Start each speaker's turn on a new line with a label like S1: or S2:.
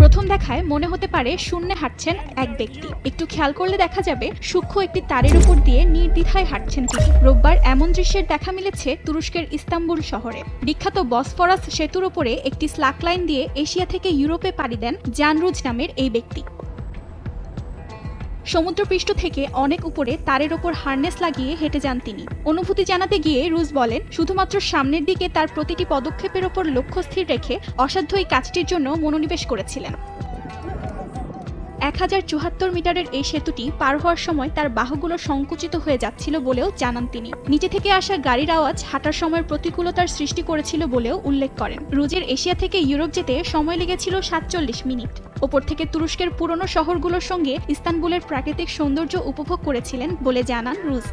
S1: প্রথম দেখায় মনে হতে পারে শূন্যে হাঁটছেন এক ব্যক্তি, একটু খেয়াল করলে দেখা যাবে সূক্ষ্ম একটি তারের উপর দিয়ে নির্দ্বিধায় হাঁটছেন তিনি। রোববার এমন দৃশ্যের দেখা মিলেছে তুরস্কের ইস্তাম্বুল শহরে। বিখ্যাত বসফরাস সেতুর উপরে একটি স্ল্যাক লাইন দিয়ে এশিয়া থেকে ইউরোপে পাড়ি দেন জানরুজ নামের এই ব্যক্তি। সমুদ্রপৃষ্ঠ থেকে অনেক উপরে তারের ওপর হার্নেস লাগিয়ে হেঁটে যান তিনি। অনুভূতি জানাতে গিয়ে রুজ বলেন, শুধুমাত্র সামনের দিকে তার প্রতিটি পদক্ষেপের ওপর লক্ষ্য স্থির রেখে অসাধ্য এই কাজটির জন্য মনোনিবেশ করেছিলেন। 1074 মিটারের এই সেতুটি পার হওয়ার সময় তার বাহুগুলো সংকুচিত হয়ে যাচ্ছিল বলেও জানান তিনি। নিচে থেকে আসা গাড়ির আওয়াজ হাঁটার সময় প্রতিকূলতার সৃষ্টি করেছিল বলেও উল্লেখ করেন। রুজের এশিয়া থেকে ইউরোপ যেতে সময় লেগেছিল 47 মিনিট। ওপর থেকে তুরস্কের পুরনো শহরগুলোর সঙ্গে ইস্তানবুলের প্রাকৃতিক সৌন্দর্য উপভোগ করেছিলেন বলে জানান রুজ।